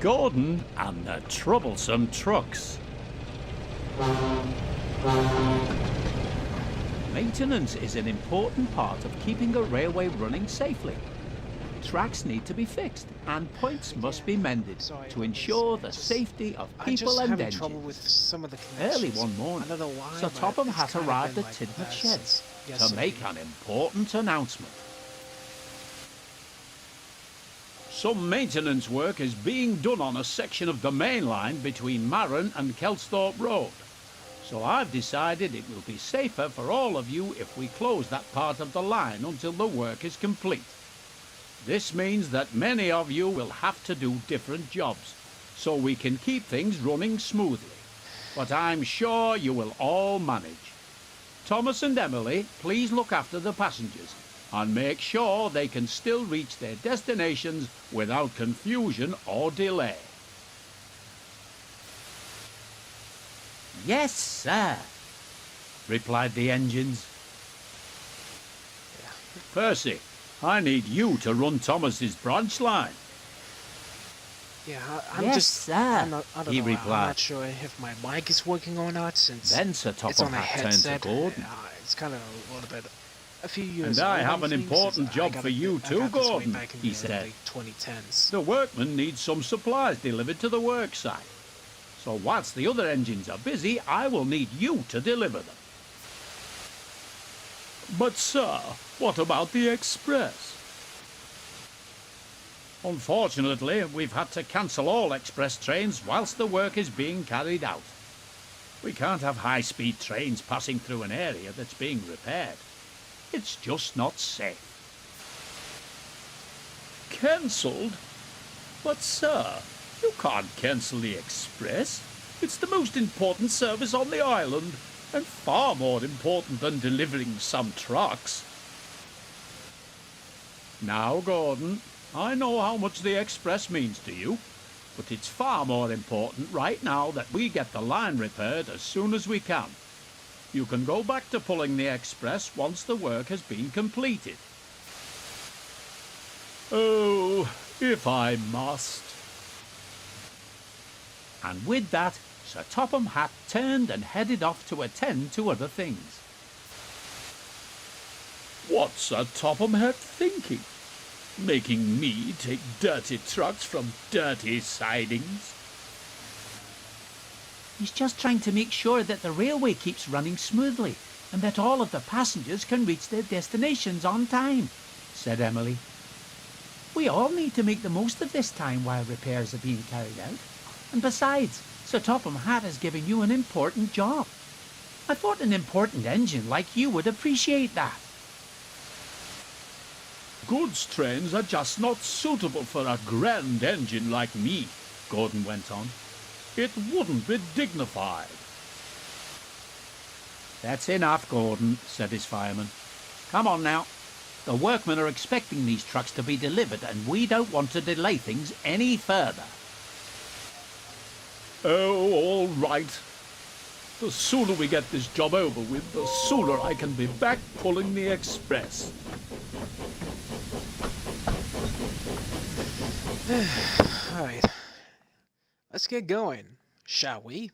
Gordon and the troublesome trucks. Maintenance is an important part of keeping a railway running safely. Tracks need to be fixed and points must be mended to ensure the safety of people and engines. Trouble with some of the Early one morning, Sir Topham Hatt arrived at Tidmouth Shed to make an important announcement. Some maintenance work is being done on a section of the main line between Marron and Kelsthorpe Road. So I've decided it will be safer for all of you if we close that part of the line until the work is complete. This means that many of you will have to do different jobs, so we can keep things running smoothly. But I'm sure you will all manage. Thomas and Emily, please look after the passengers and make sure they can still reach their destinations without confusion or delay. Yes, sir, replied the engines. Percy, I need you to run Thomas's branch line. Yeah, he replied. I'm not sure if my mic is working or not, since then Sir Topham Hatt turned to Gordon. It's kind of a little bit, a few years. And I have an important job for you too, Gordon, he said. 2010s. The workmen need some supplies delivered to the work site. So whilst the other engines are busy, I will need you to deliver them. But sir, what about the express? Unfortunately, we've had to cancel all express trains whilst the work is being carried out. We can't have high-speed trains passing through an area that's being repaired. It's just not safe. Cancelled? But sir, you can't cancel the express. It's the most important service on the island, and far more important than delivering some trucks. Now, Gordon, I know how much the express means to you, but it's far more important right now that we get the line repaired as soon as we can. You can go back to pulling the express once the work has been completed. Oh, if I must. And with that, Sir Topham Hatt turned and headed off to attend to other things. What's Sir Topham Hatt thinking? Making me take dirty trucks from dirty sidings? He's just trying to make sure that the railway keeps running smoothly and that all of the passengers can reach their destinations on time, said Emily. We all need to make the most of this time while repairs are being carried out. And besides, Sir Topham Hatt has given you an important job. I thought an important engine like you would appreciate that. Goods trains are just not suitable for a grand engine like me, Gordon went on. It wouldn't be dignified. That's enough, Gordon, said his fireman. Come on now. The workmen are expecting these trucks to be delivered and we don't want to delay things any further. Oh, all right. The sooner we get this job over with, the sooner I can be back pulling the express. All right. Let's get going, shall we?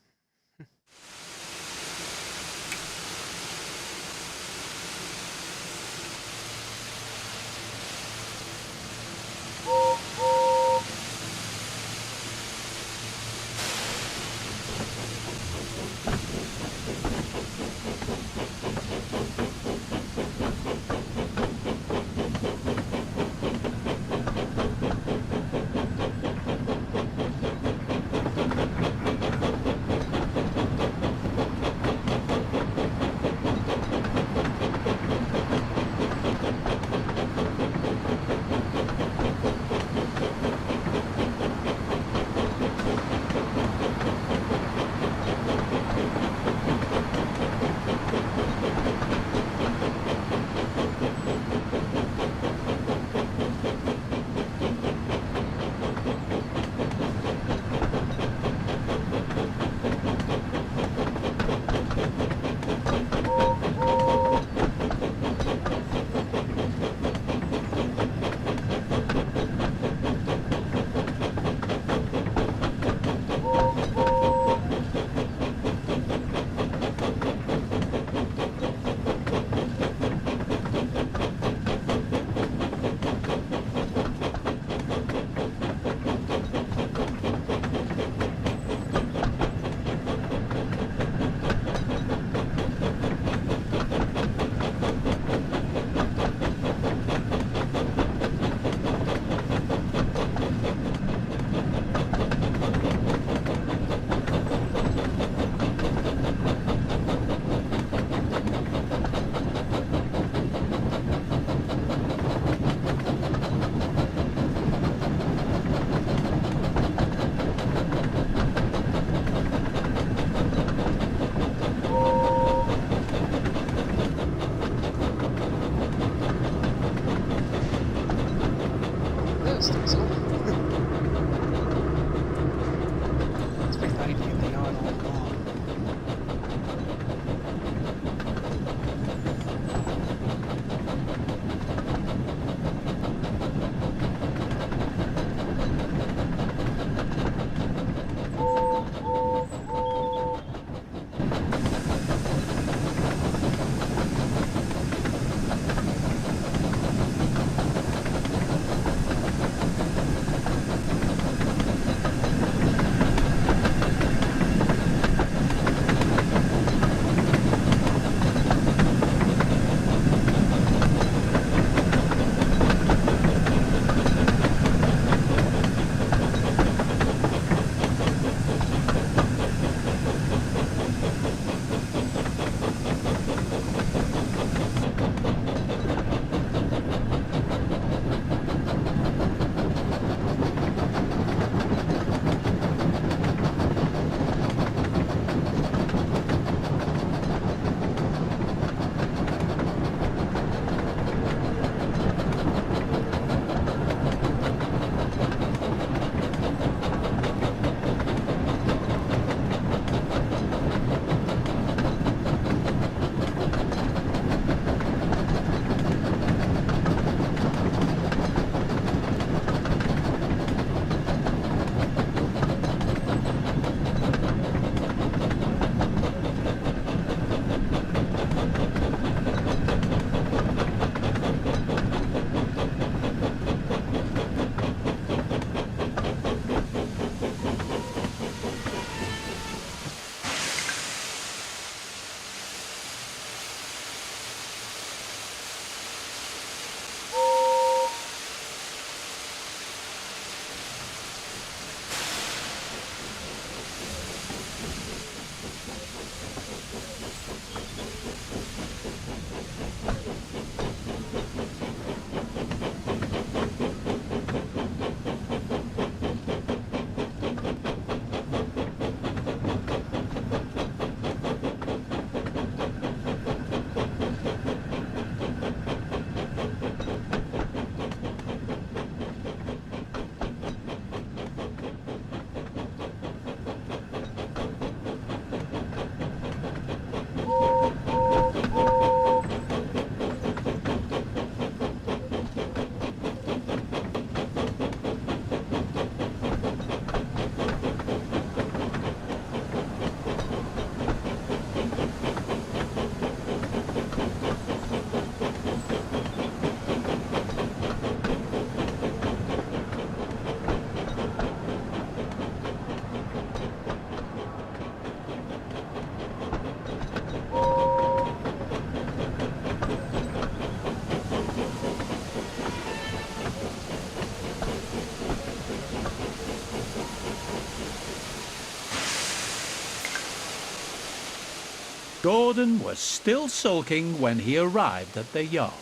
Gordon was still sulking when he arrived at the yard.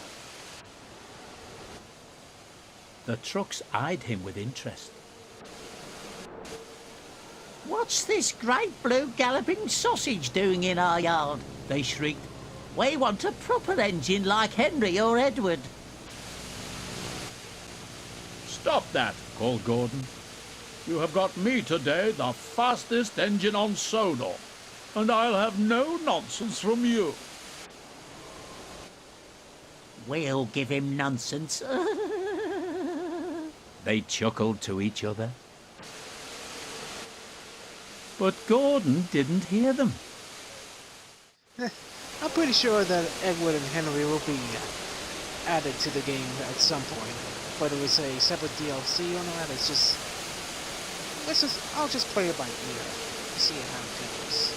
The trucks eyed him with interest. What's this great blue galloping sausage doing in our yard? They shrieked. We want a proper engine like Henry or Edward. Stop that, called Gordon. You have got me today the fastest engine on Sodor, and I'll have no nonsense from you. We'll give him nonsense. They chuckled to each other. But Gordon didn't hear them. I'm pretty sure that Edward and Henry will be added to the game at some point. Whether it's a separate DLC or not, it's just... I'll just play it by ear. See how it goes.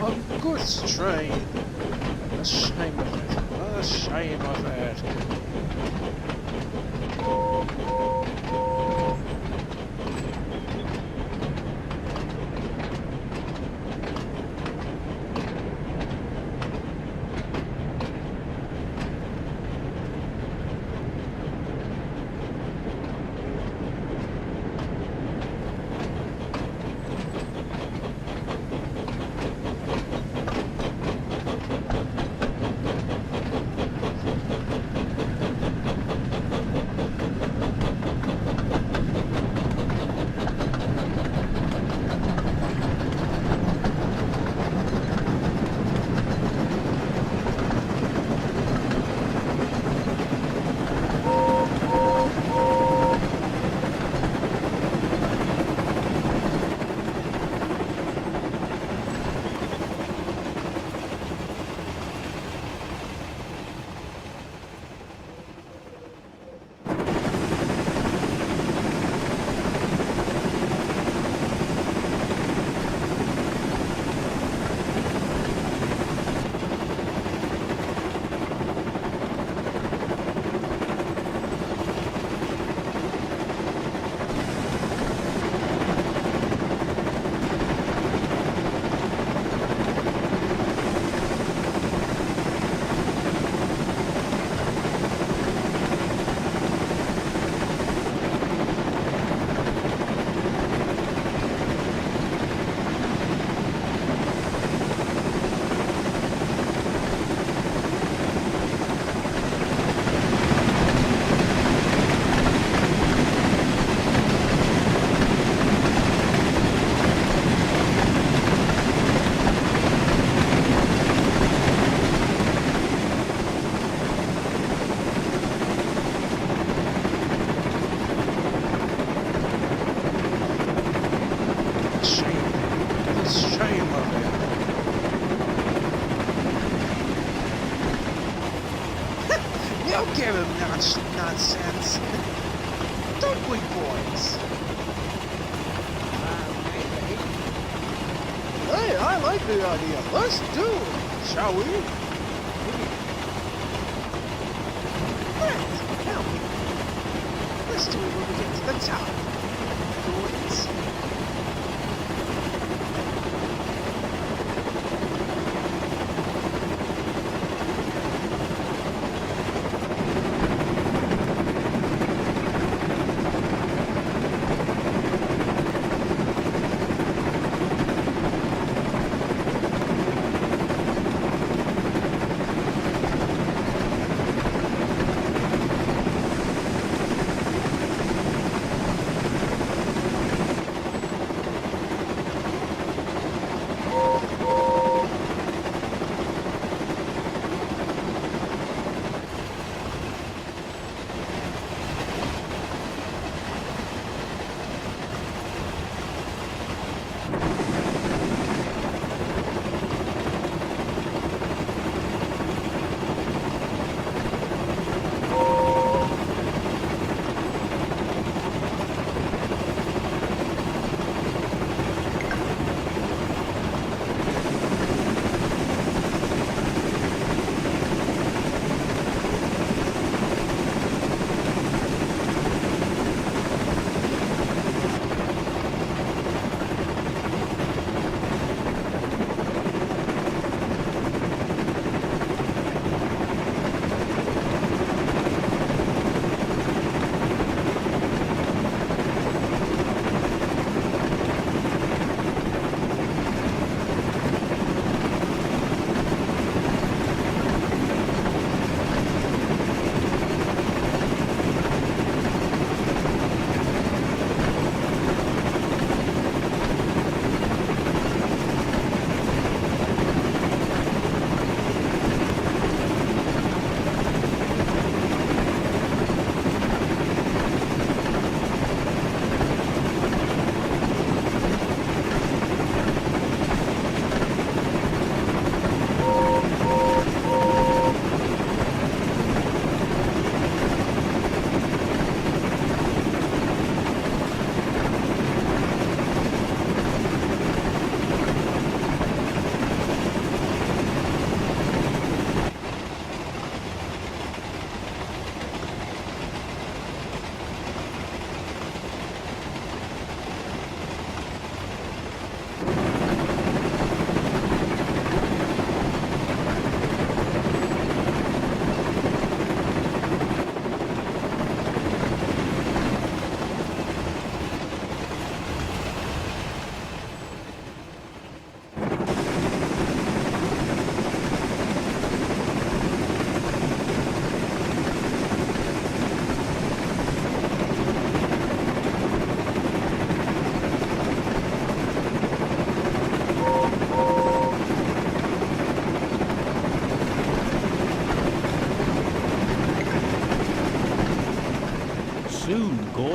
A goods train. A shame of it. A shame of it. Don't give him nonsense. Don't we, boys? Hey, I like the idea. Let's do it, shall we? Right, now let's do it when we get to the top, boys.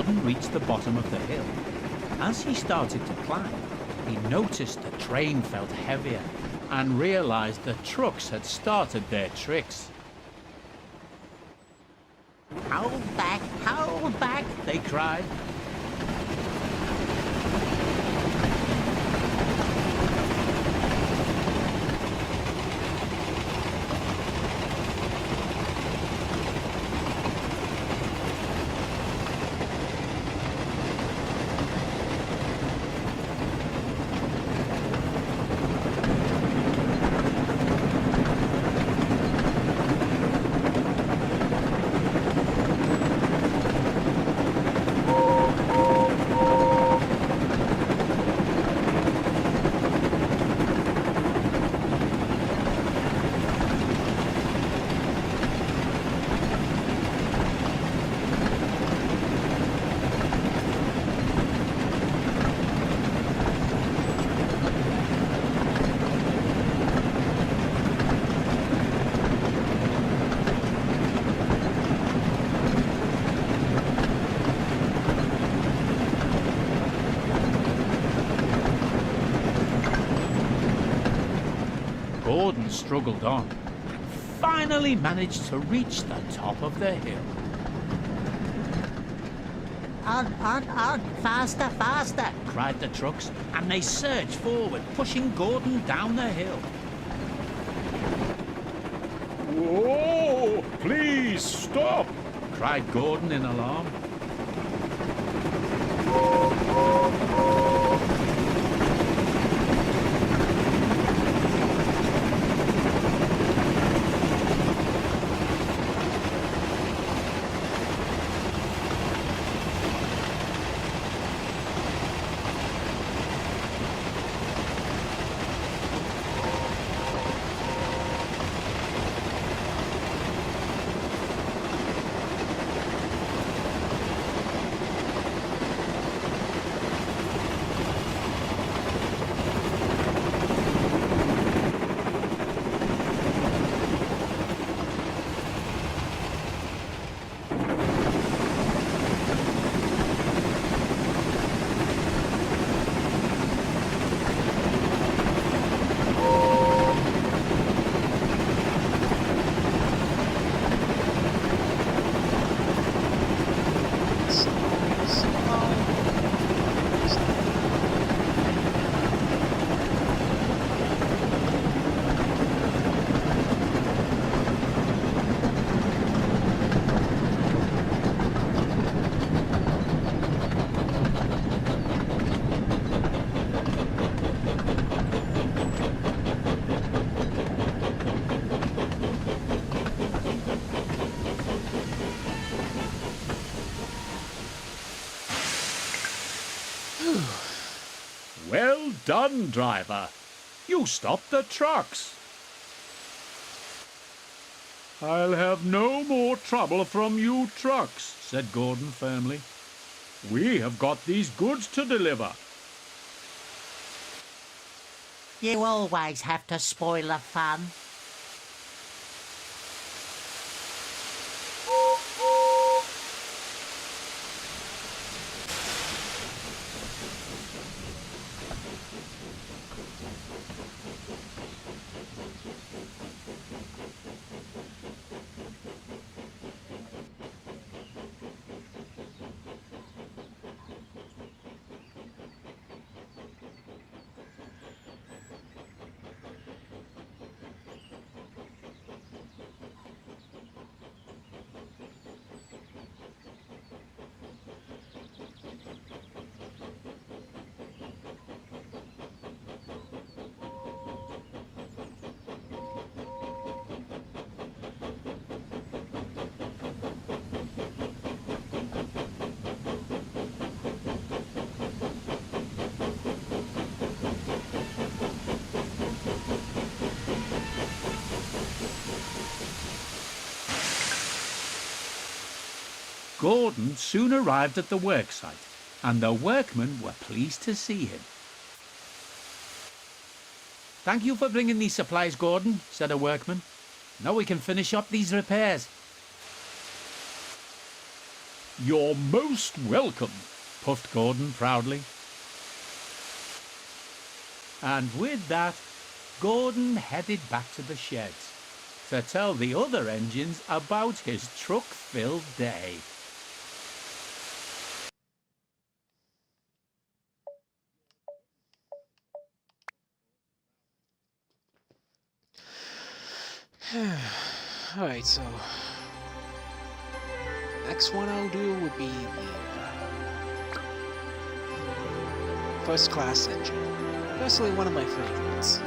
Gordon reached the bottom of the hill. As he started to climb, he noticed the train felt heavier and realized the trucks had started their tricks. Hold back, They cried. Gordon struggled on and finally managed to reach the top of the hill. On, faster, faster, Cried the trucks, and they surged forward, pushing Gordon down the hill. Whoa! Please stop! Cried Gordon in alarm. Well done, driver. You stopped the trucks. I'll have no more trouble from you trucks, said Gordon firmly. We have got these goods to deliver. You always have to spoil the fun. Gordon soon arrived at the worksite, and the workmen were pleased to see him. Thank you for bringing these supplies, Gordon, said a workman. Now we can finish up these repairs. You're most welcome, puffed Gordon proudly. And with that, Gordon headed back to the sheds to tell the other engines about his truck-filled day. Alright, so next one I'll do would be the first class engine. Personally, one of my favorites.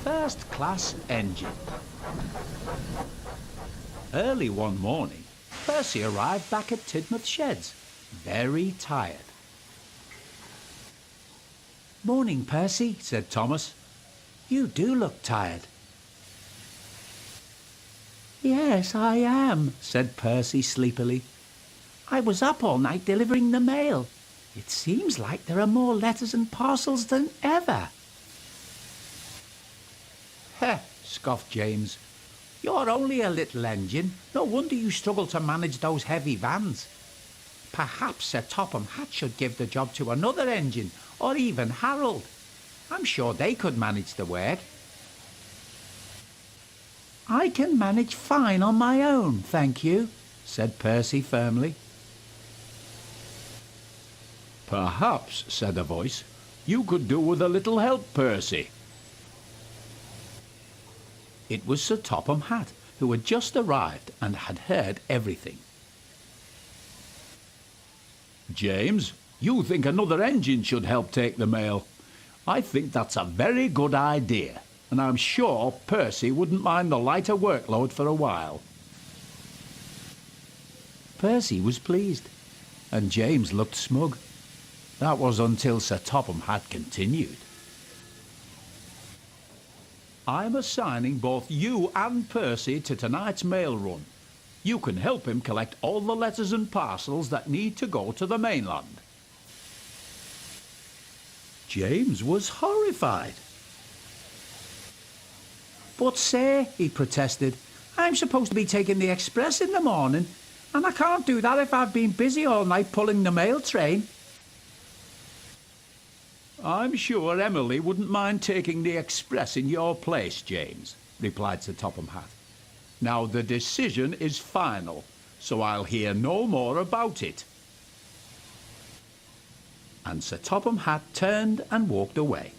First class engine. Early one morning, Percy arrived back at Tidmouth Sheds, very tired. "Morning, Percy," said Thomas. "You do look tired." "Yes, I am," said Percy sleepily. "I was up all night delivering the mail. It seems like there are more letters and parcels than ever." "Heh," scoffed James. "You're only a little engine. No wonder you struggle to manage those heavy vans. Perhaps Sir Topham Hatt should give the job to another engine, or even Harold. I'm sure they could manage the work." "I can manage fine on my own, thank you," said Percy firmly. Perhaps, said a voice, you could do with a little help, Percy. It was Sir Topham Hatt, who had just arrived and had heard everything. "James, you think another engine should help take the mail. I think that's a very good idea, and I'm sure Percy wouldn't mind the lighter workload for a while." Percy was pleased, and James looked smug. That was until Sir Topham Hatt continued. "I'm assigning both you and Percy to tonight's mail run. You can help him collect all the letters and parcels that need to go to the mainland." James was horrified. "But, sir," he protested, "I'm supposed to be taking the express in the morning, and I can't do that if I've been busy all night pulling the mail train." "I'm sure Emily wouldn't mind taking the express in your place, James," replied Sir Topham Hatt. "Now the decision is final, so I'll hear no more about it." And Sir Topham Hatt turned and walked away.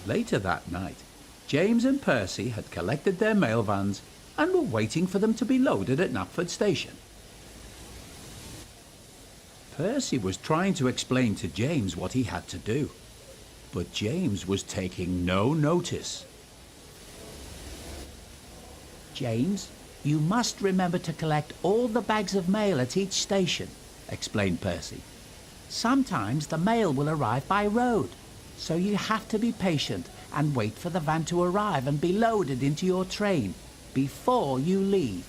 Later that night, James and Percy had collected their mail vans and were waiting for them to be loaded at Knapford Station. Percy was trying to explain to James what he had to do, but James was taking no notice. "James, you must remember to collect all the bags of mail at each station," explained Percy. "Sometimes the mail will arrive by road, so you have to be patient and wait for the van to arrive and be loaded into your train before you leave."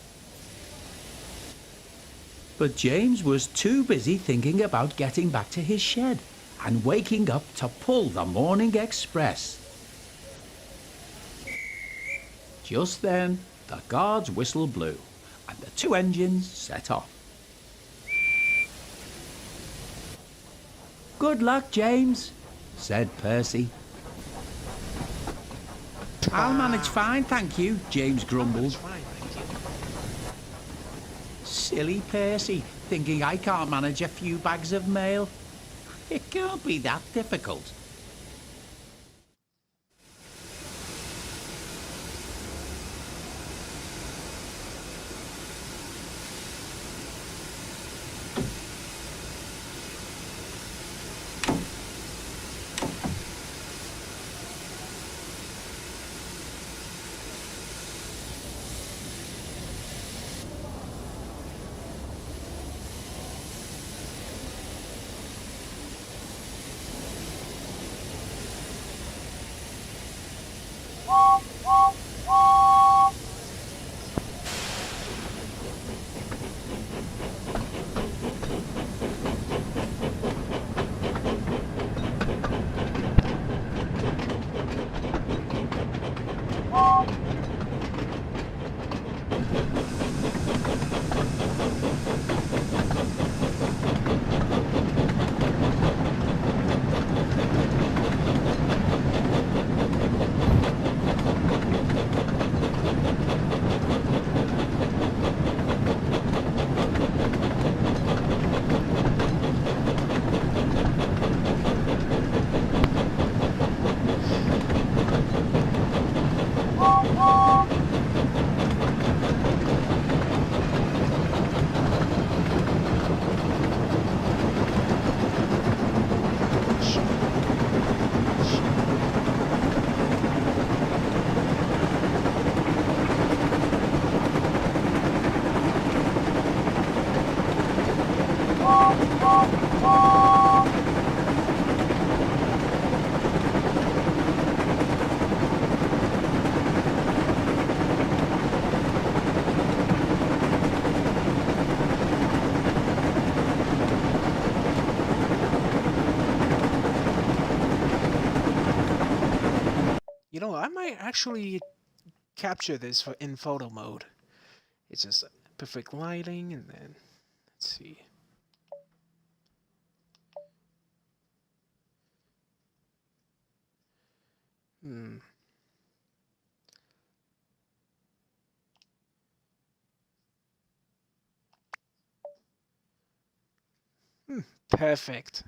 But James was too busy thinking about getting back to his shed and waking up to pull the morning express. Just then, the guard's whistle blew, and the two engines set off. "Good luck, James," said Percy. "I'll manage fine, thank you," James grumbled. Fine, thank you. Silly Percy, thinking I can't manage a few bags of mail. It can't be that difficult. You know, I might actually capture this in photo mode. It's just perfect lighting, and then let's see. Hmm. Perfect.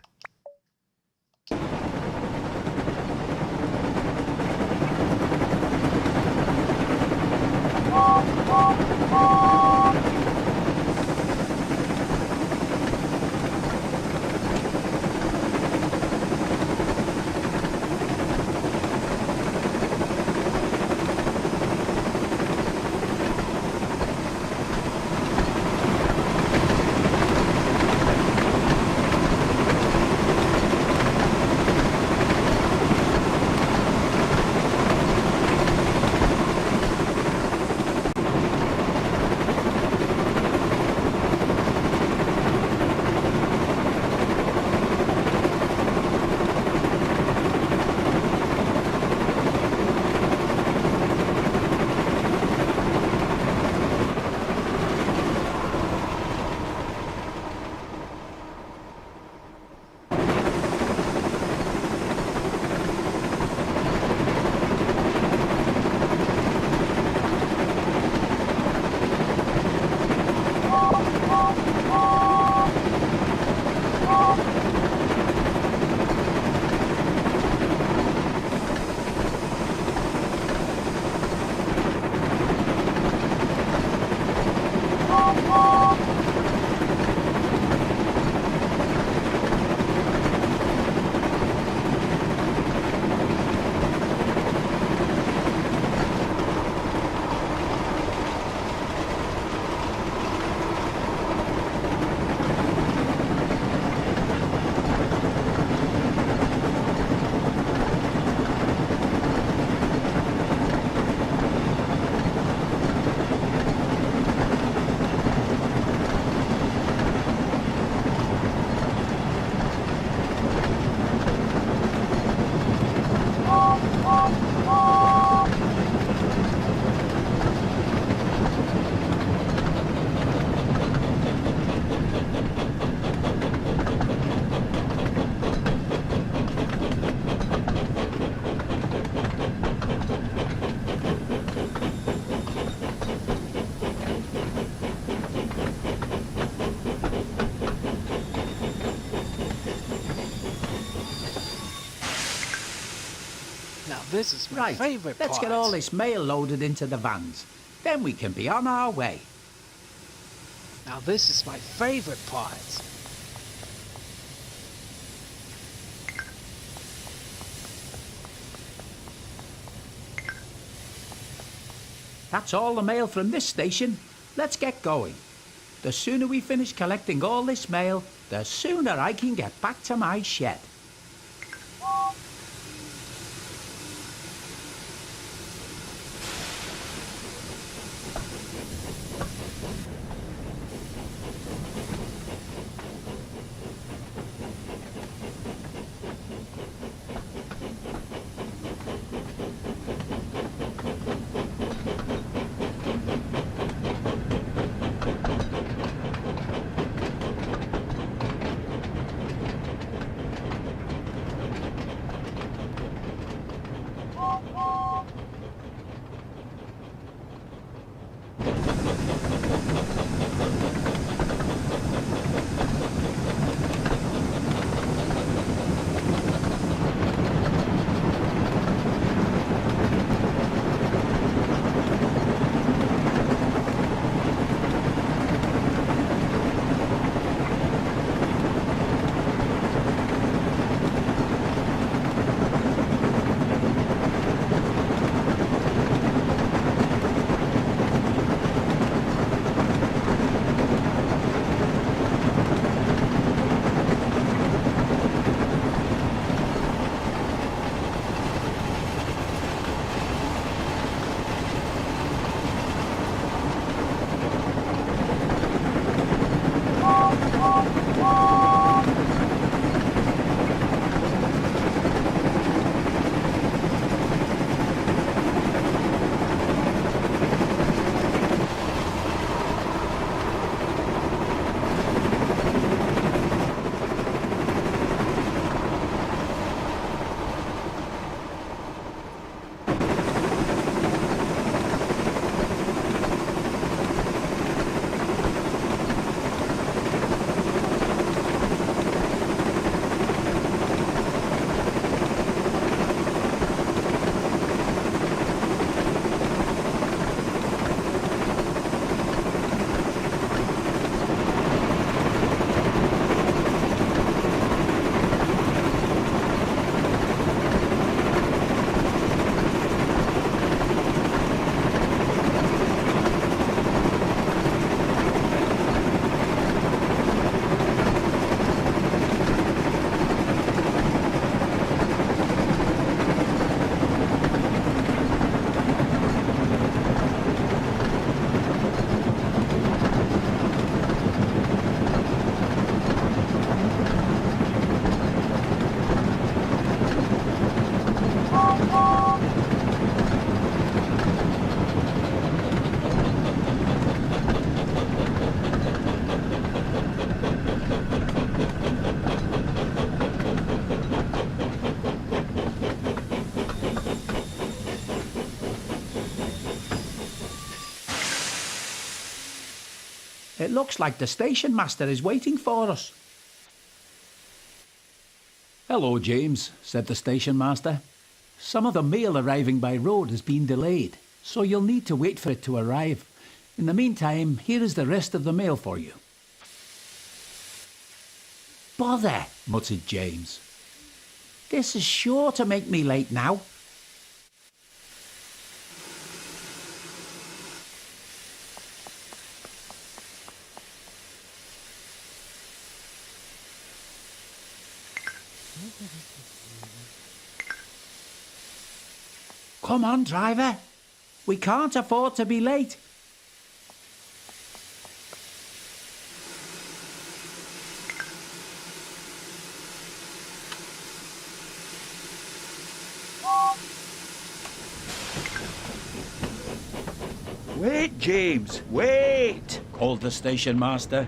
Now this is my Right, favorite let's part. get all this mail loaded into the vans. Then we can be on our way. Now this is my favorite part. That's all the mail from this station. Let's get going. The sooner we finish collecting all this mail, the sooner I can get back to my shed. It looks like the station master is waiting for us. Hello, James, said the station master. Some of the mail arriving by road has been delayed, so you'll need to wait for it to arrive. In the meantime, here is the rest of the mail for you. Bother, muttered James. this is sure to make me late now. Come on, driver. We can't afford to be late. Wait, James, wait, called the station master.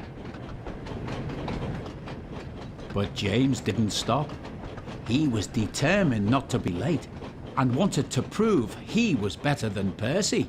But James didn't stop. He was determined not to be late and wanted to prove he was better than Percy.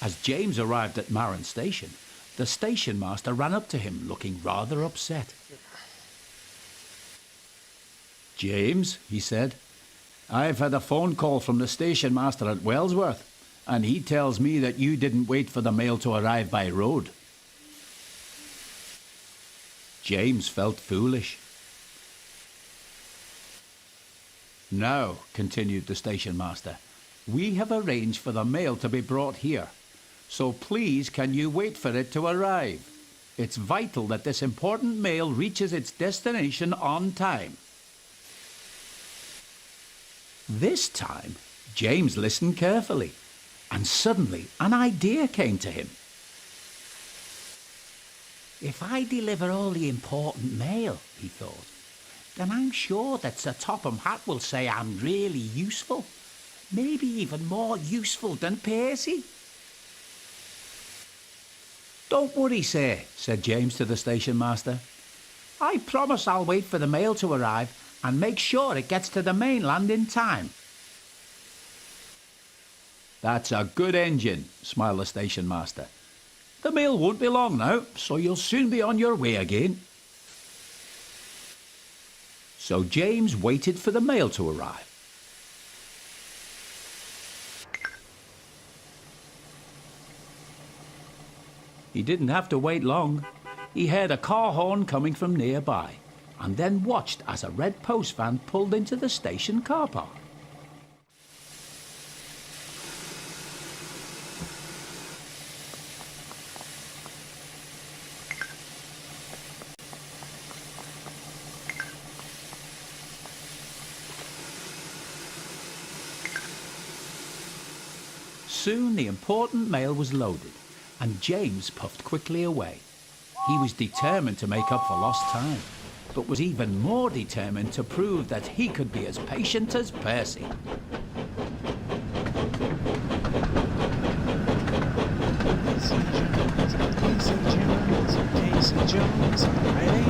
As James arrived at Marron Station, the station master ran up to him looking rather upset. James, he said, I've had a phone call from the station master at Wellsworth, and he tells me that you didn't wait for the mail to arrive by road. James felt foolish. Now, continued the station master, we have arranged for the mail to be brought here. So please can you wait for it to arrive? It's vital that this important mail reaches its destination on time. This time, James listened carefully, and suddenly an idea came to him. If I deliver all the important mail, he thought, then I'm sure that Sir Topham Hatt will say I'm really useful. Maybe even more useful than Percy. Don't worry, sir, said James to the station master. I promise I'll wait for the mail to arrive and make sure it gets to the mainland in time. That's a good engine, smiled the station master. The mail won't be long now, so you'll soon be on your way again. So James waited for the mail to arrive. He didn't have to wait long. He heard a car horn coming from nearby, and then watched as a red post van pulled into the station car park. Soon the important mail was loaded, and James puffed quickly away. He was determined to make up for lost time, but was even more determined to prove that he could be as patient as Percy. Casey Jones, ready?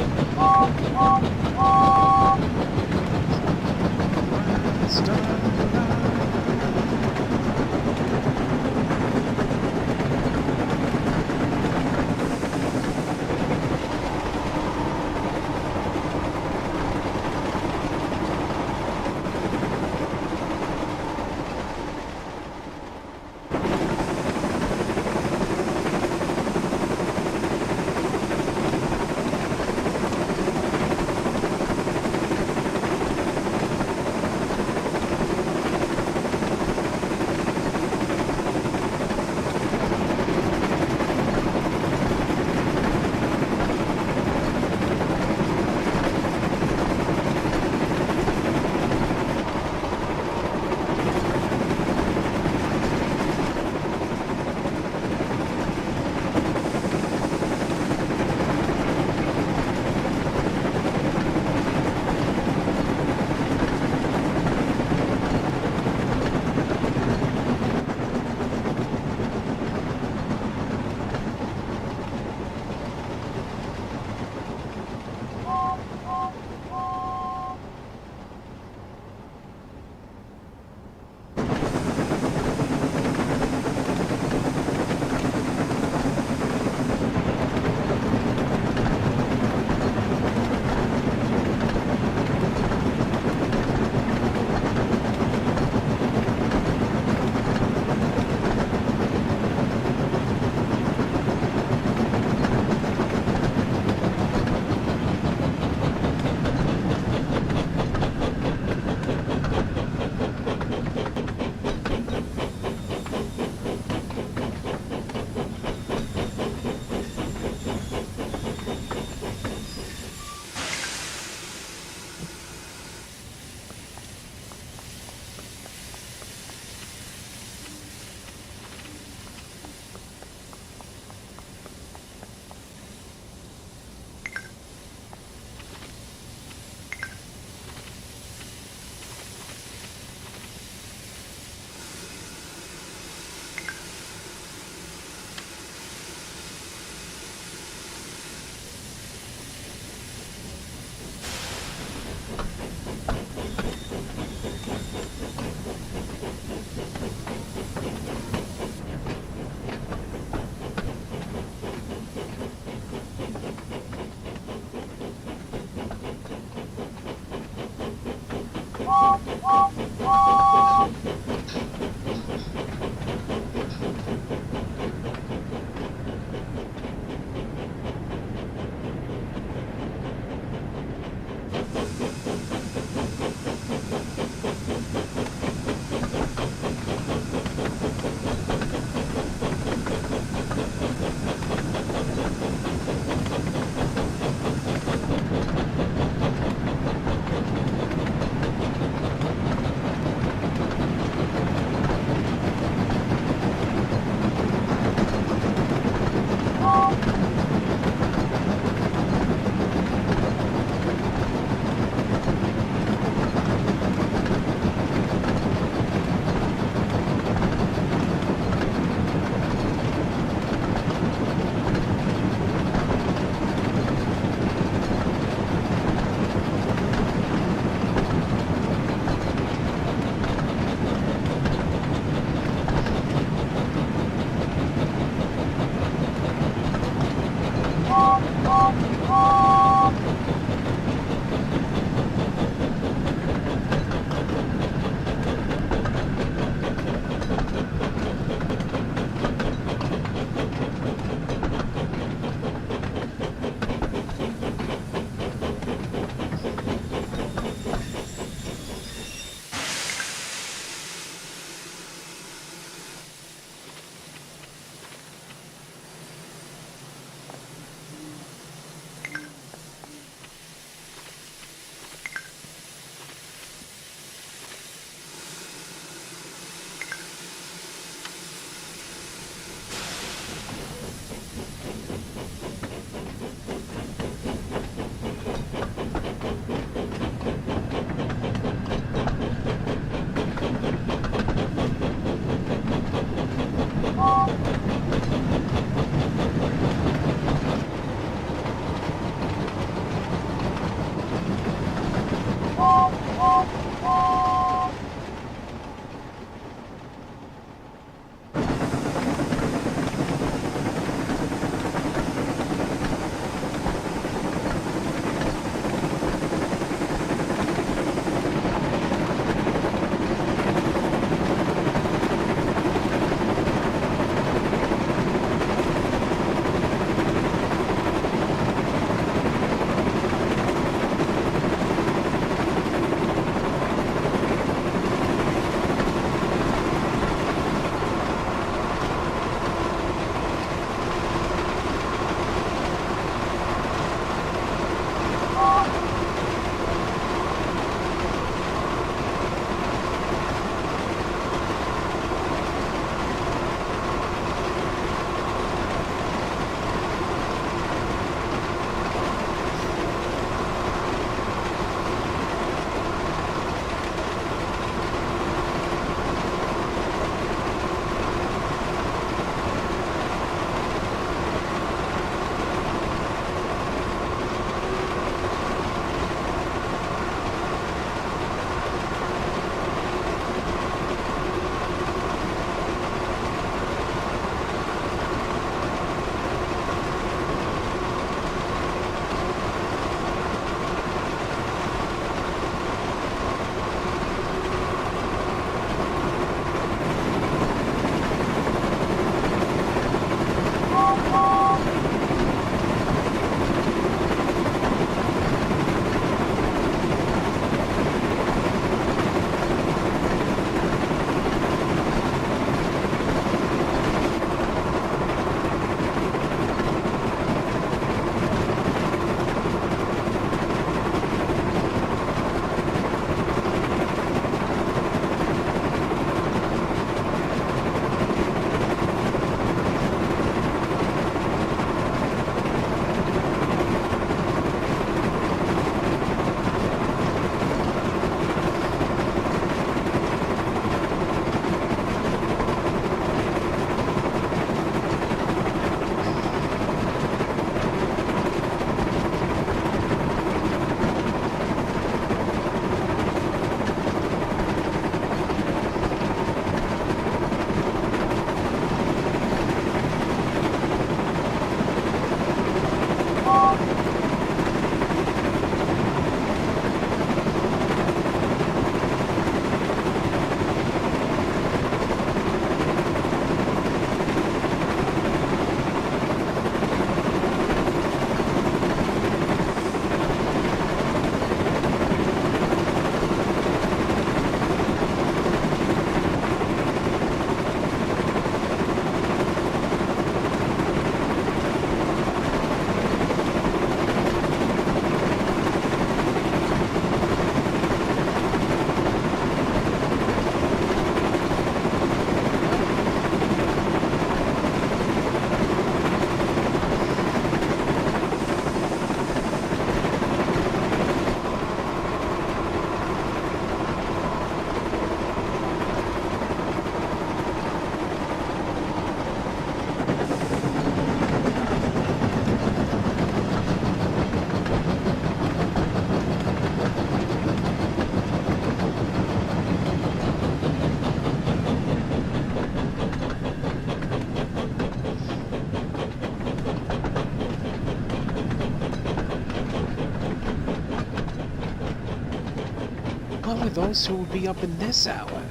with those who will be up in this hour?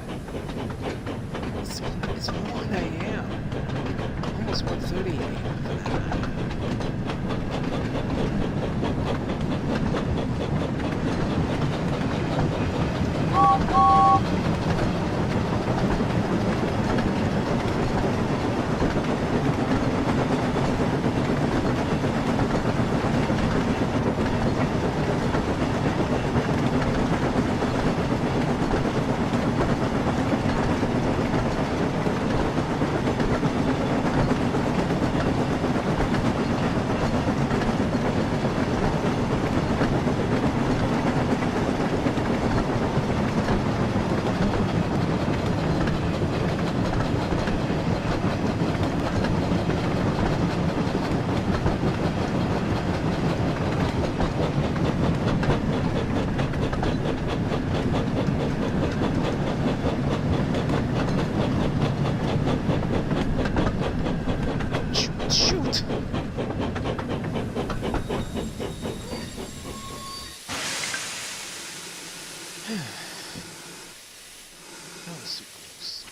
It's 1 a.m. Almost 1:30 a.m. Shoot! That was super close.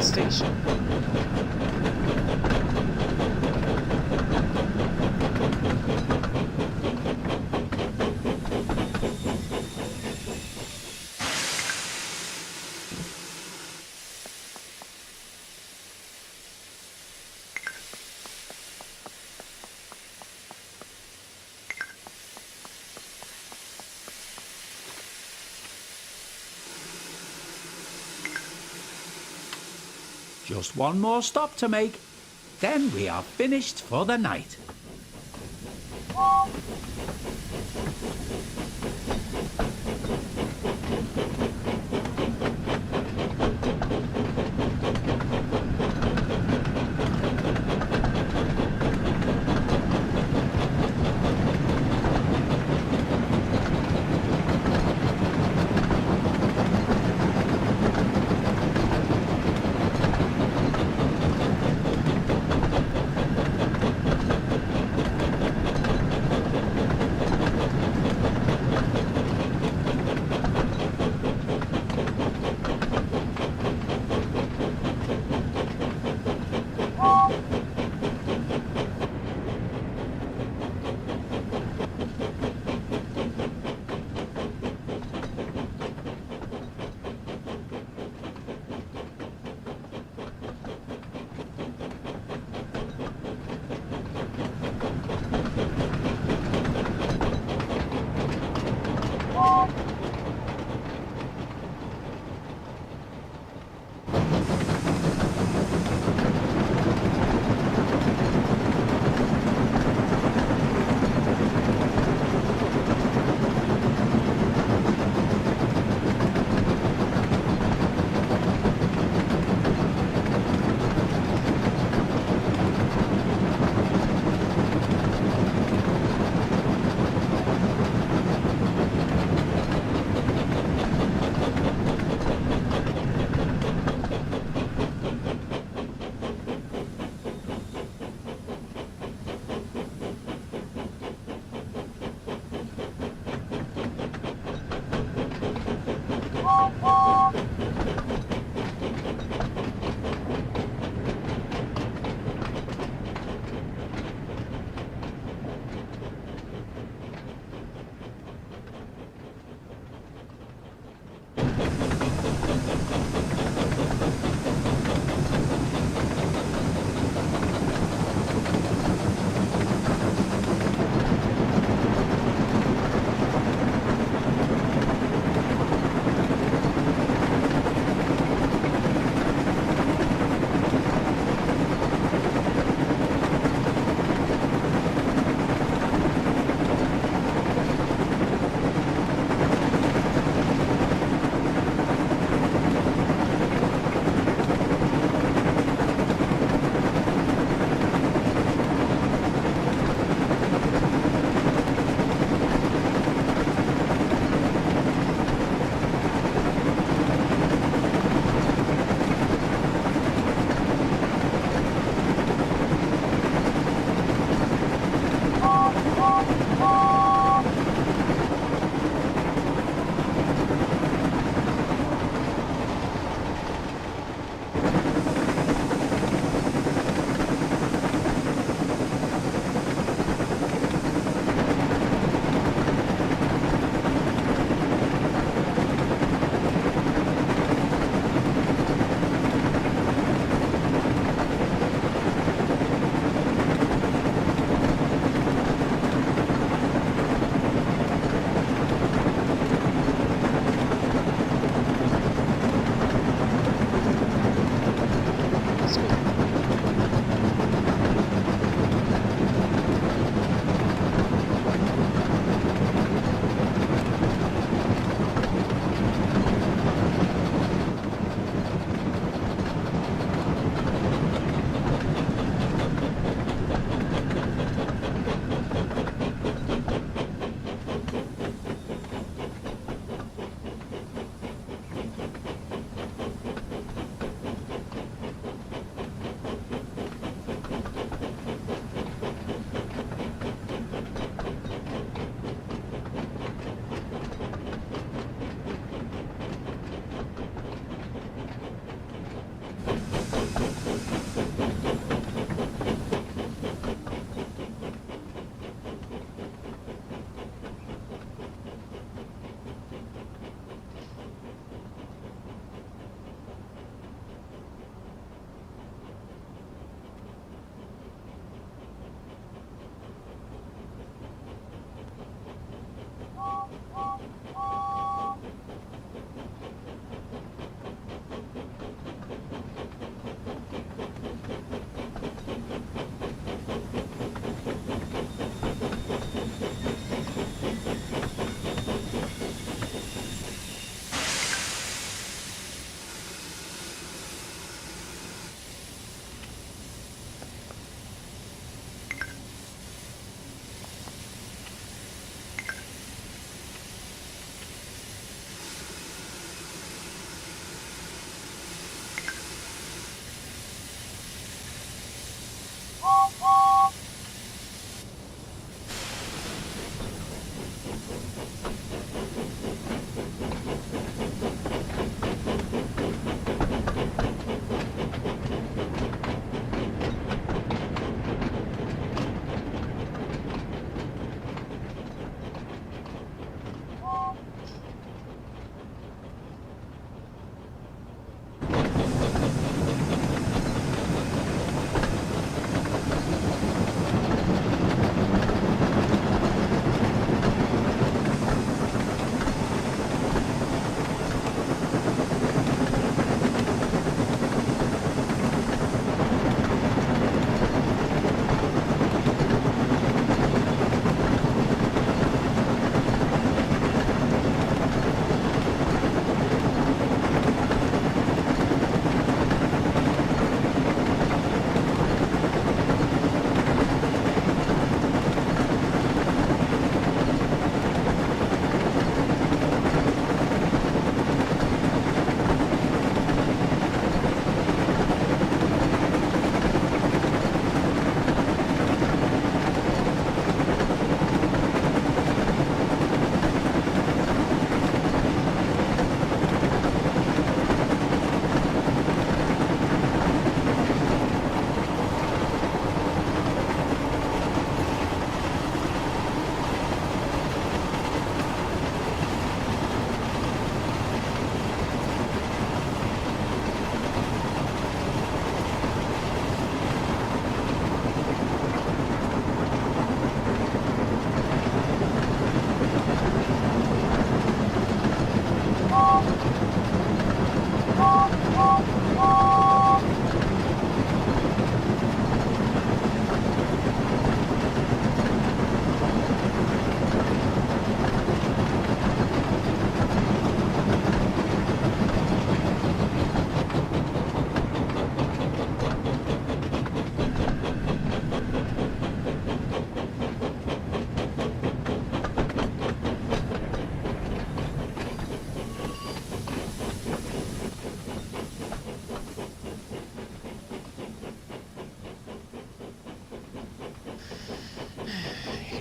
station. Just one more stop to make. Then we are finished for the night.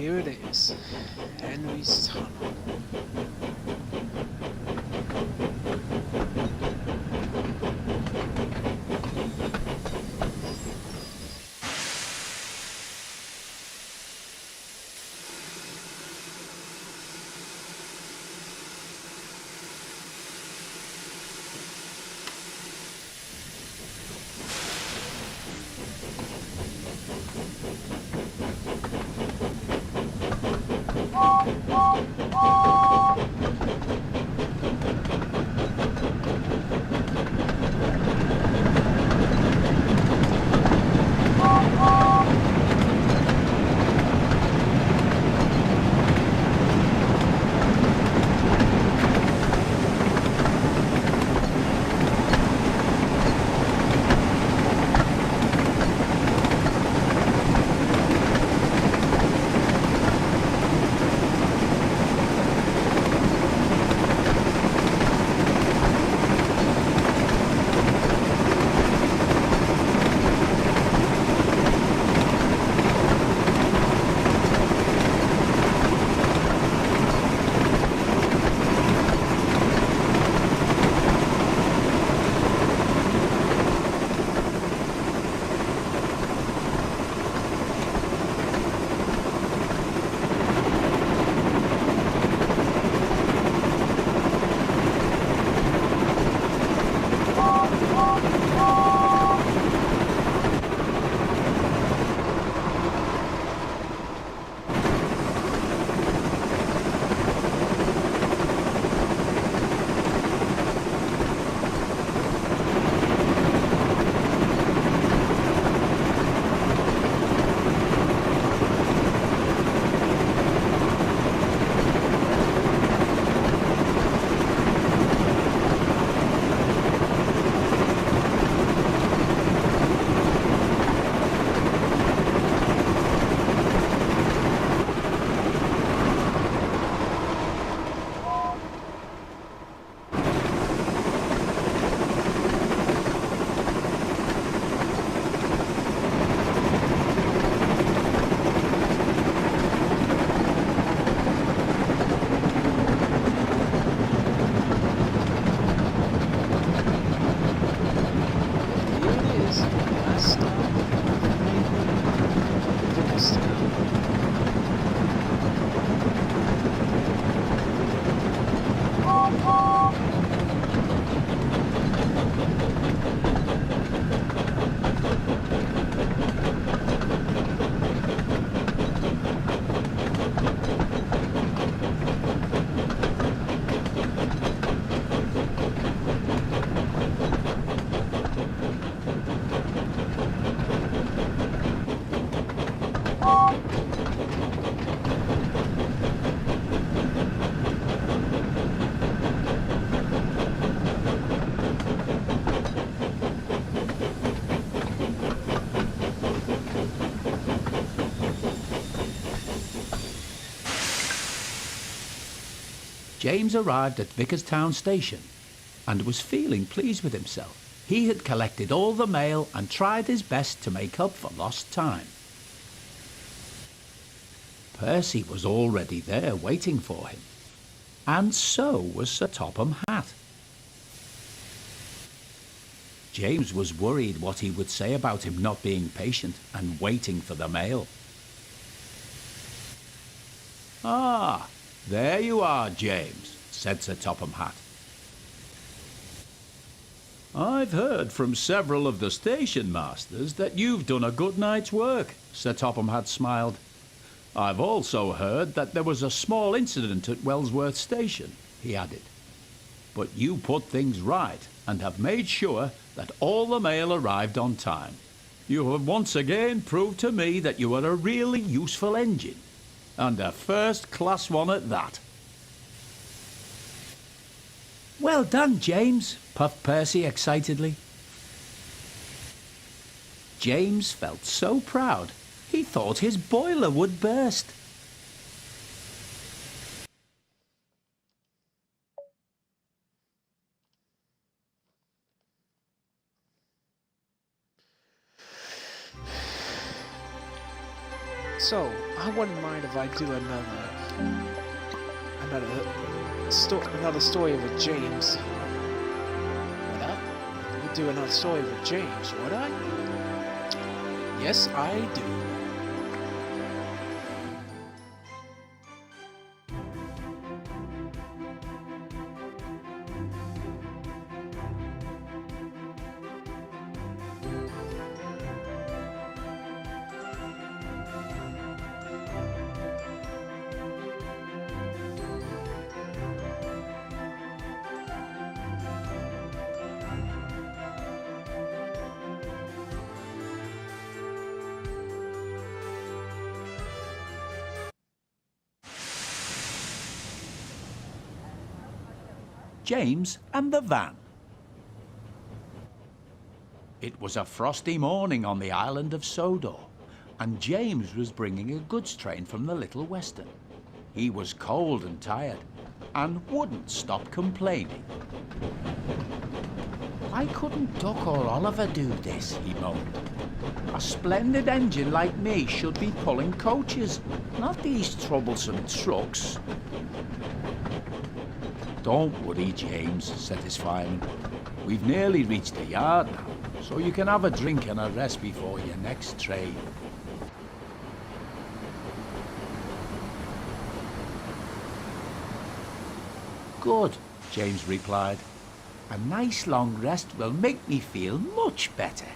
here it is. Henry's Tunnel. James arrived at Vickerstown Station and was feeling pleased with himself. He had collected all the mail and tried his best to make up for lost time. Percy was already there waiting for him, and so was Sir Topham Hatt. James was worried what he would say about him not being patient and waiting for the mail. "Ah, there you are, James," said Sir Topham Hatt. "I've heard from several of the station masters that you've done a good night's work," Sir Topham Hatt smiled. "I've also heard that there was a small incident at Wellsworth Station," he added. "But you put things right and have made sure that all the mail arrived on time. You have once again proved to me that you are a really useful engine, and a first-class one at that." Well done, James, puffed Percy excitedly. James felt so proud he thought his boiler would burst. So, I wouldn't mind if I do another story with James. Would I? Would do another story with James, would I? Yes, I do. James and the van. It was a frosty morning on the island of Sodor, and James was bringing a goods train from the Little Western. He was cold and tired, and wouldn't stop complaining. Why couldn't Duck or Oliver do this? He moaned. A splendid engine like me should be pulling coaches, not these troublesome trucks. Don't worry, James, said his fireman. We've nearly reached the yard now, so you can have a drink and a rest before your next train. Good, James replied. A nice long rest will make me feel much better.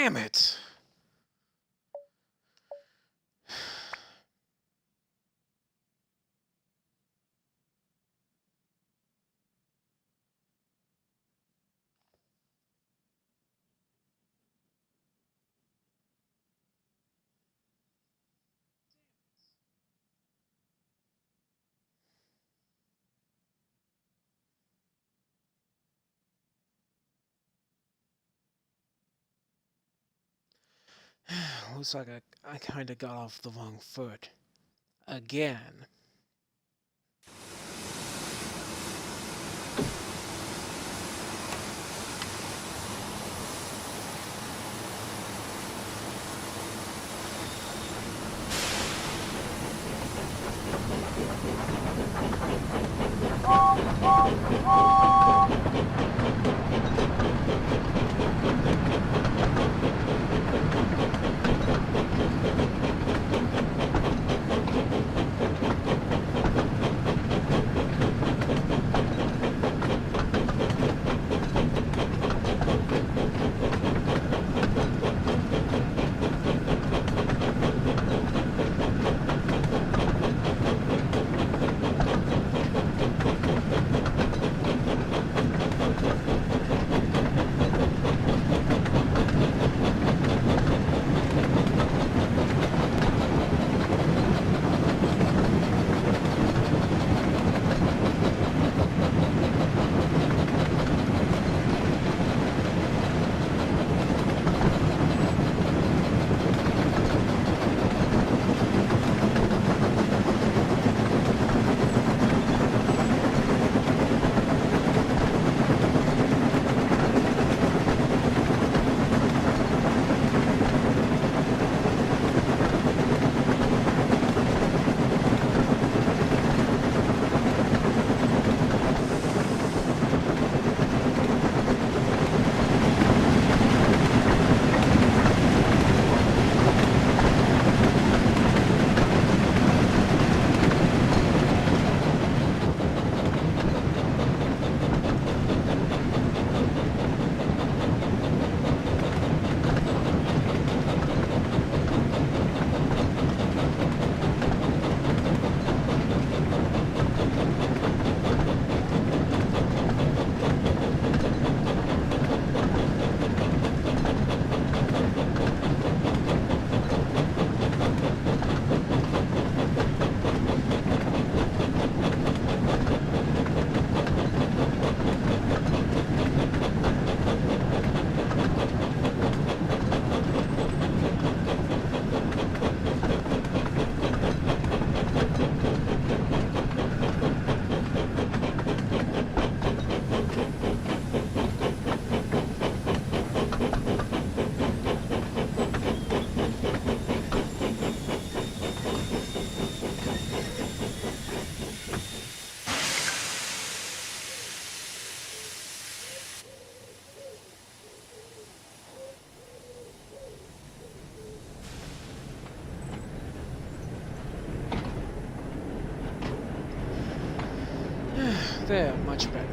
Damn it! Looks like I kinda got off the wrong foot. Again. There, much better.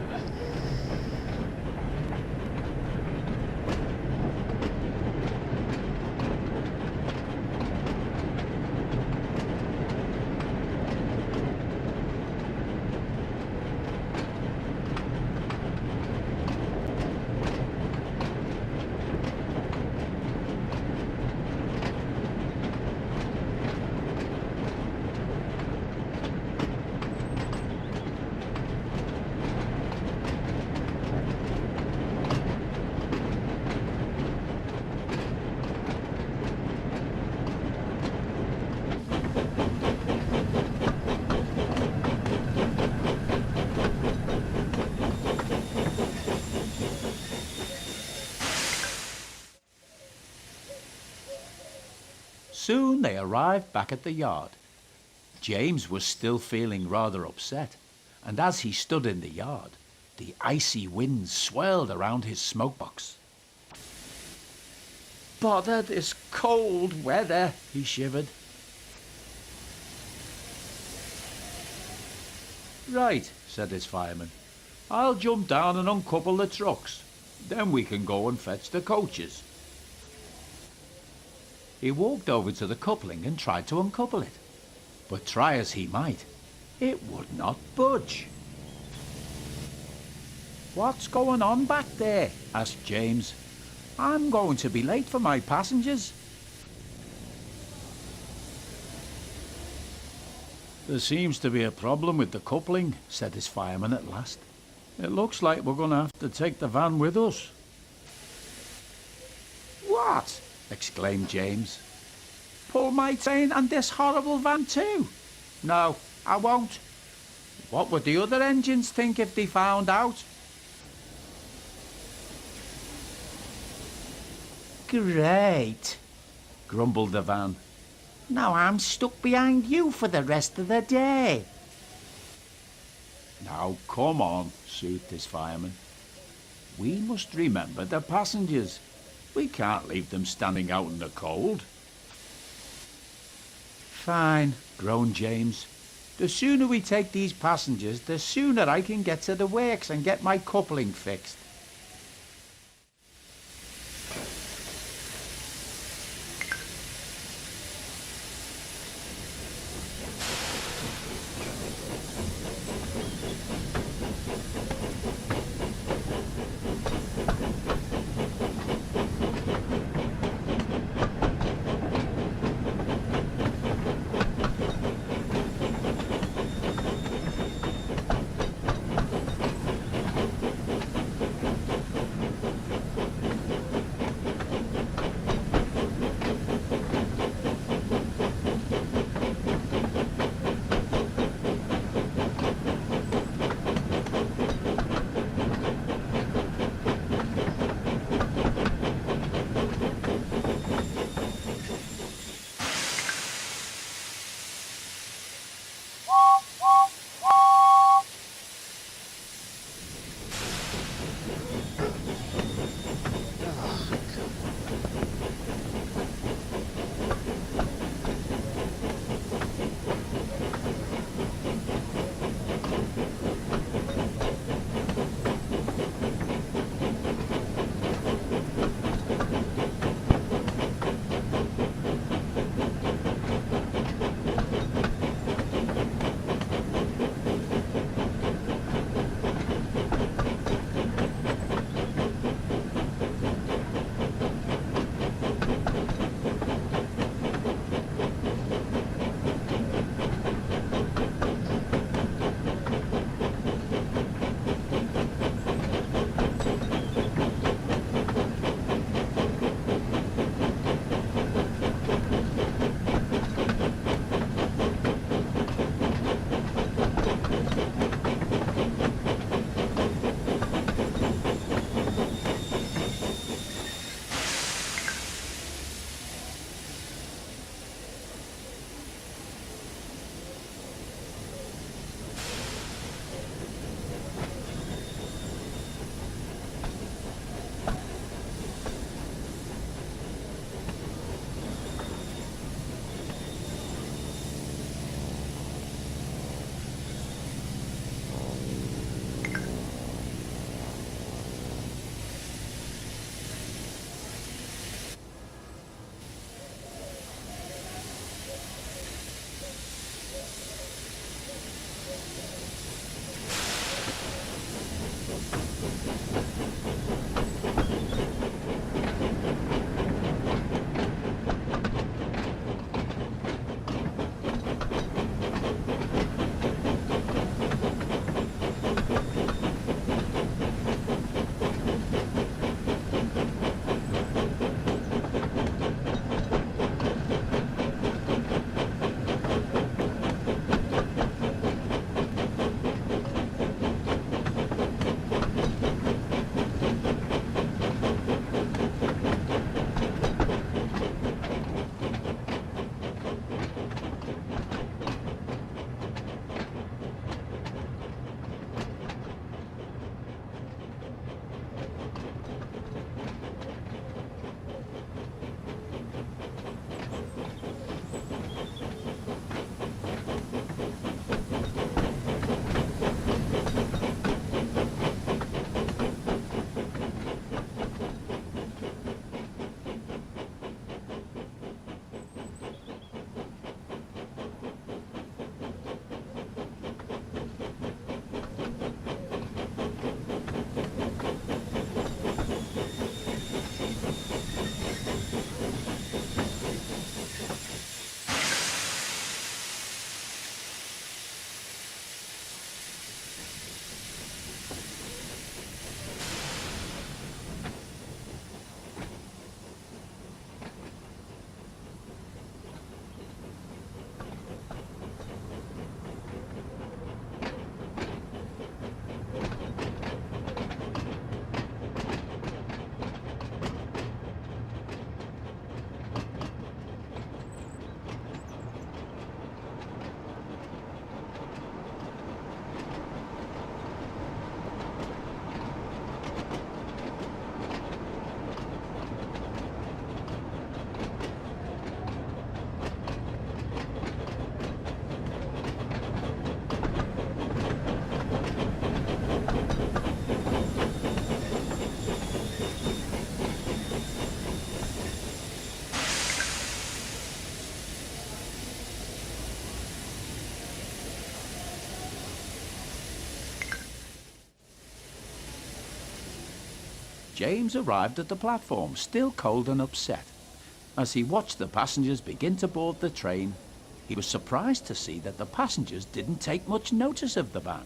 Soon they arrived back at the yard. James was still feeling rather upset, and as he stood in the yard, the icy wind swirled around his smokebox. "Bother this cold weather," he shivered. "Right," said his fireman. "I'll jump down and uncouple the trucks. Then we can go and fetch the coaches." He walked over to the coupling and tried to uncouple it. But try as he might, it would not budge. "What's going on back there?" asked James. "I'm going to be late for my passengers." "There seems to be a problem with the coupling," said his fireman at last. "It looks like we're going to have to take the van with us." "What?" exclaimed James. "Pull my train and this horrible van too? No, I won't. What would the other engines think if they found out?" Great, grumbled the van. now I'm stuck behind you for the rest of the day. "Now, come on," soothed his fireman. "We must remember the passengers. We can't leave them standing out in the cold." "Fine," groaned James. "The sooner we take these passengers, the sooner I can get to the works and get my coupling fixed." James arrived at the platform, still cold and upset. As he watched the passengers begin to board the train, he was surprised to see that the passengers didn't take much notice of the ban.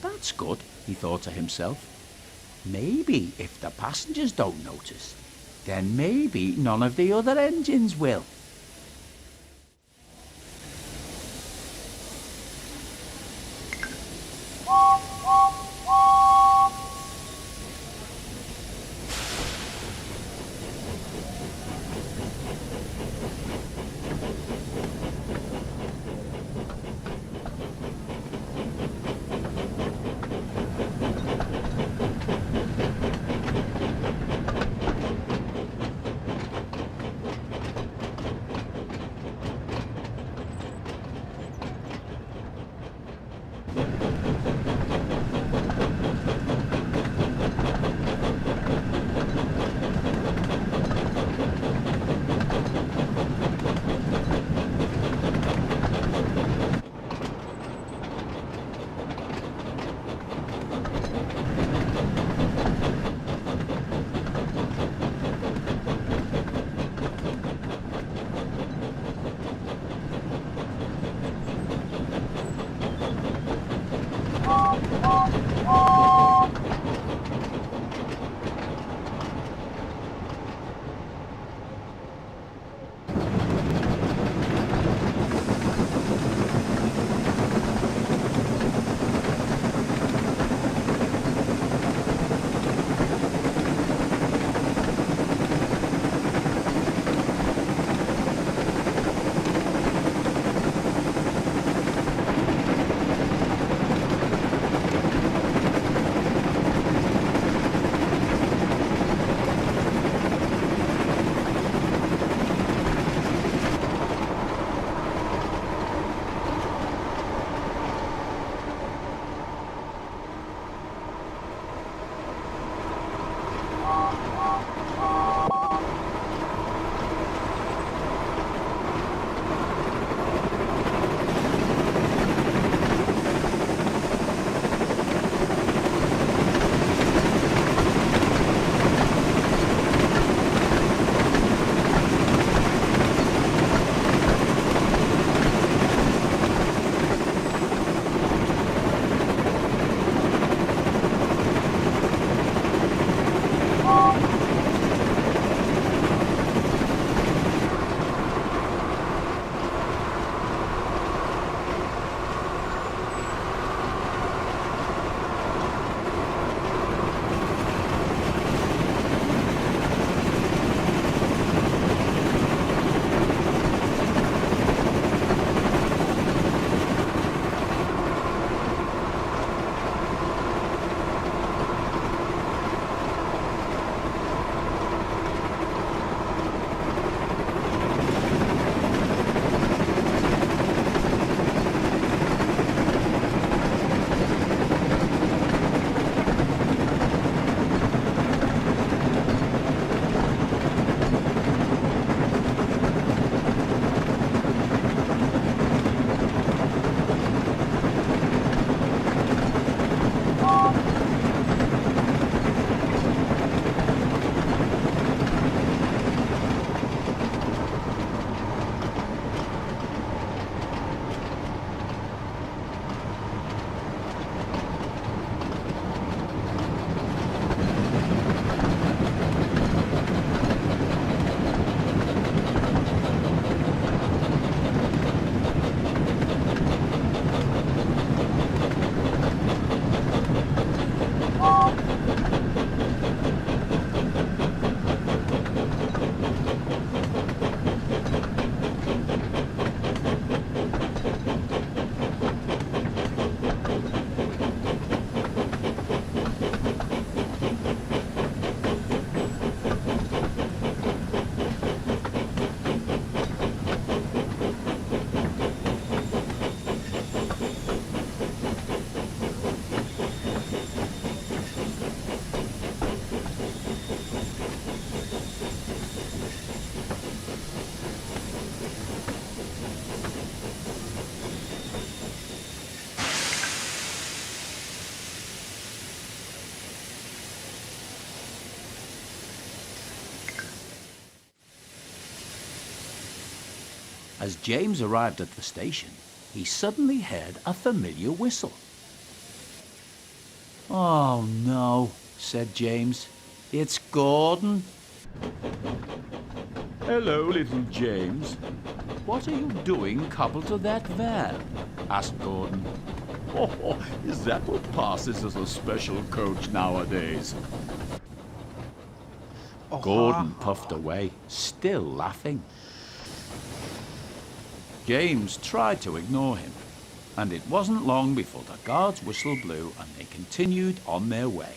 That's good, he thought to himself. Maybe if the passengers don't notice, then maybe none of the other engines will. As James arrived at the station, he suddenly heard a familiar whistle. "Oh no," said James. "It's Gordon." "Hello, little James. What are you doing coupled to that van?" asked Gordon. "Oh, is that what passes as a special coach nowadays?" Oh, Gordon puffed away, still laughing. James tried to ignore him, and it wasn't long before the guard's whistle blew and they continued on their way.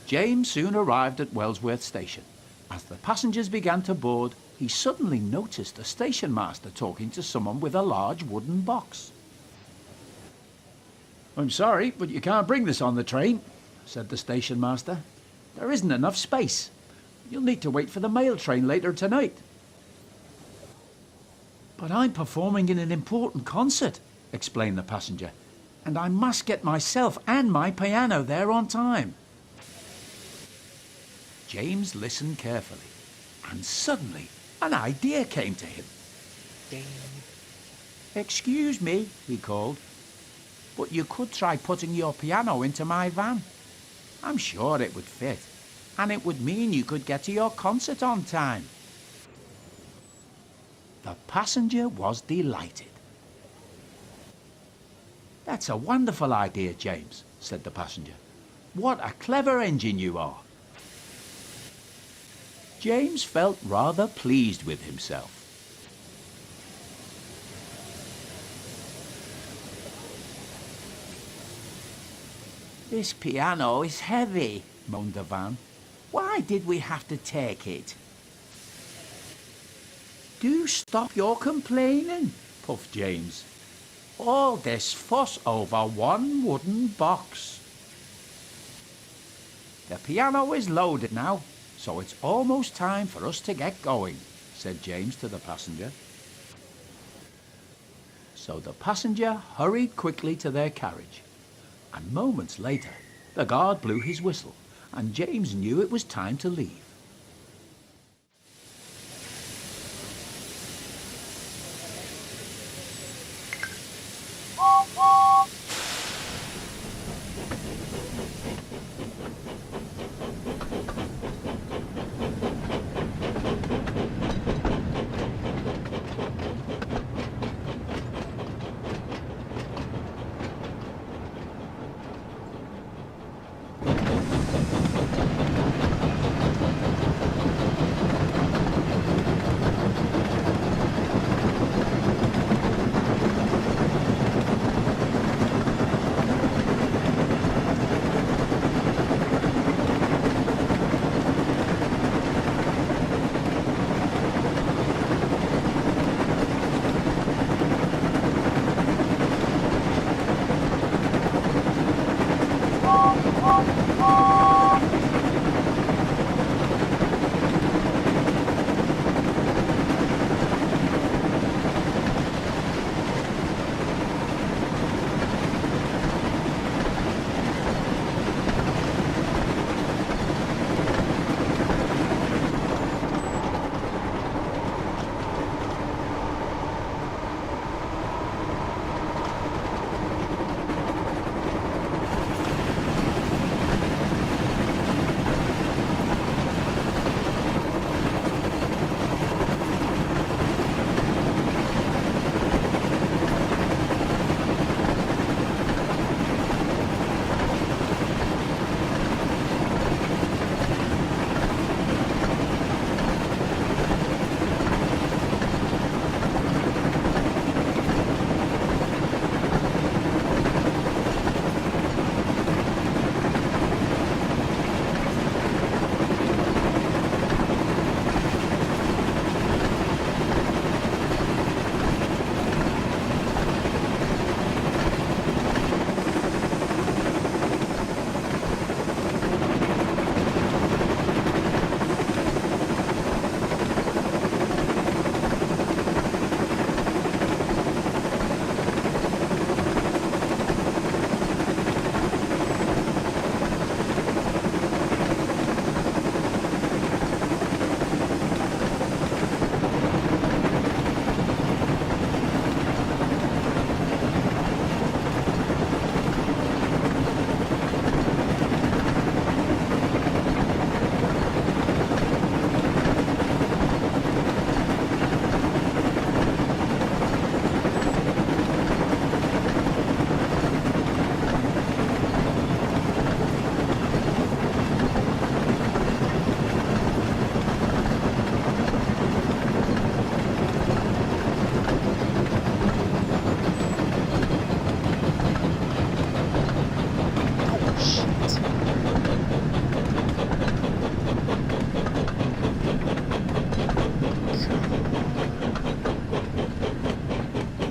James soon arrived at Wellsworth Station. As the passengers began to board, he suddenly noticed a station master talking to someone with a large wooden box. "I'm sorry, but you can't bring this on the train," said the station master. "There isn't enough space. You'll need to wait for the mail train later tonight." "But I'm performing in an important concert," explained the passenger, "and I must get myself and my piano there on time." James listened carefully, and suddenly an idea came to him. ding. "Excuse me," he called, "but you could try putting your piano into my van. I'm sure it would fit, and it would mean you could get to your concert on time." The passenger was delighted. "That's a wonderful idea, James," said the passenger. "What a clever engine you are." James felt rather pleased with himself. "This piano is heavy," moaned the van. "Why did we have to take it?" "Do stop your complaining," puffed James. "All this fuss over one wooden box." "The piano is loaded now, so it's almost time for us to get going," said James to the passenger. So the passenger hurried quickly to their carriage, and moments later the guard blew his whistle, and James knew it was time to leave.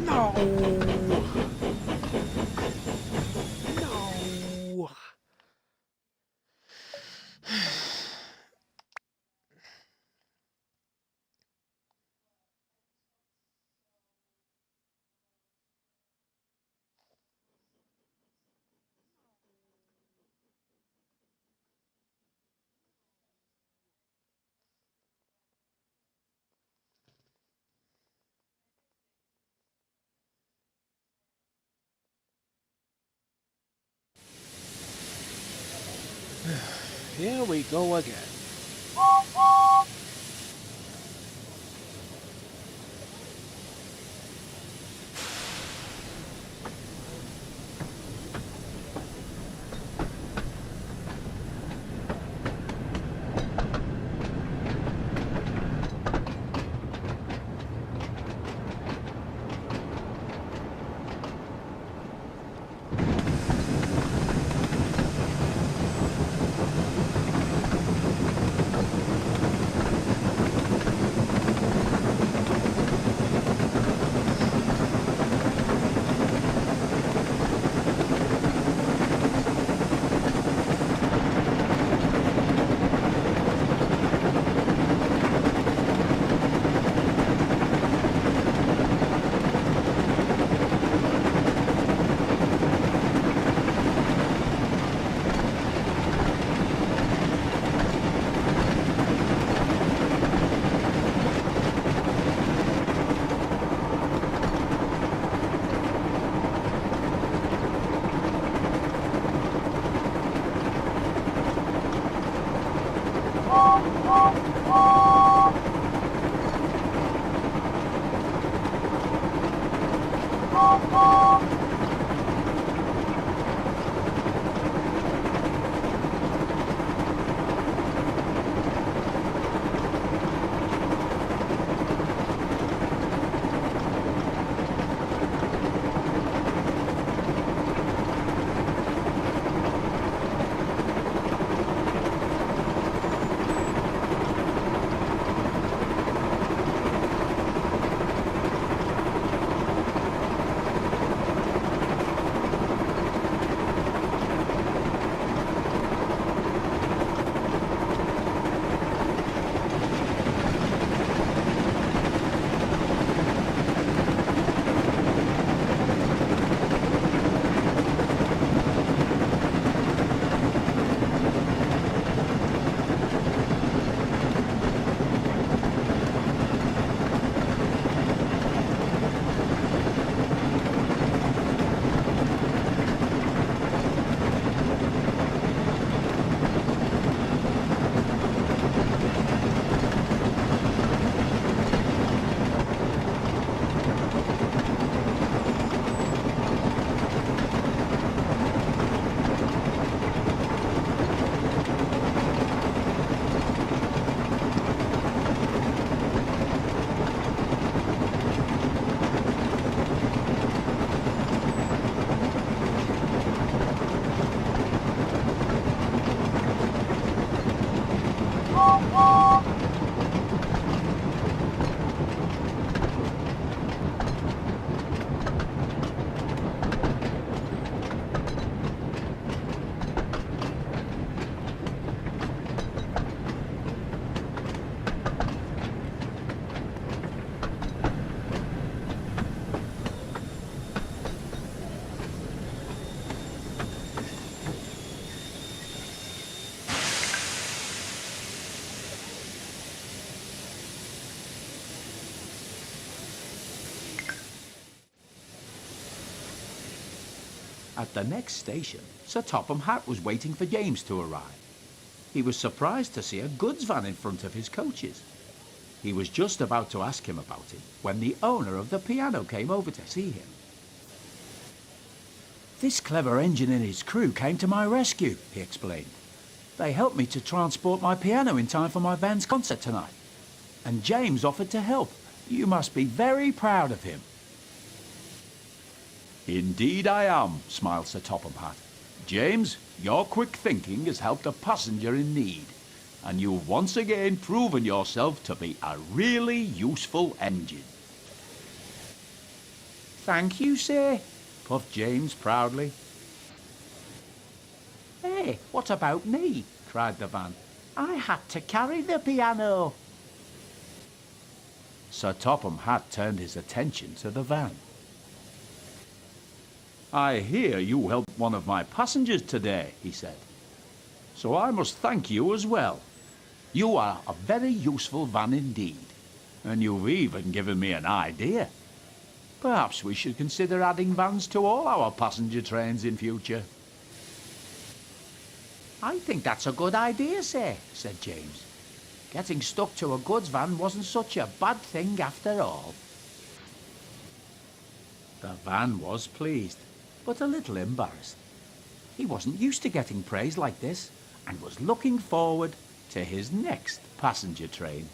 No! Here we go again. At the next station, Sir Topham Hatt was waiting for James to arrive. He was surprised to see a goods van in front of his coaches. He was just about to ask him about it when the owner of the piano came over to see him. "This clever engine and his crew came to my rescue," he explained. "They helped me to transport my piano in time for my band's concert tonight. And James offered to help. You must be very proud of him." "Indeed I am," smiled Sir Topham Hatt. "James, your quick thinking has helped a passenger in need, and you've once again proven yourself to be a really useful engine." "Thank you, sir," puffed James proudly. "Hey, what about me?" cried the van. "I had to carry the piano." Sir Topham Hatt turned his attention to the van. "I hear you helped one of my passengers today," he said. "So I must thank you as well. You are a very useful van indeed, and you've even given me an idea. Perhaps we should consider adding vans to all our passenger trains in future." "I think that's a good idea, sir," said James. "Getting stuck to a goods van wasn't such a bad thing after all." The van was pleased, but a little embarrassed. He wasn't used to getting praise like this, and was looking forward to his next passenger train.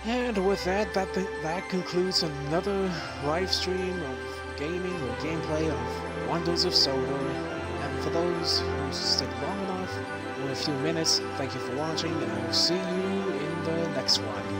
And with that, that concludes another live stream of gaming or gameplay of Wonders of Sodor. And for those who stayed long enough, in a few minutes, thank you for watching, and I will see you in the next one.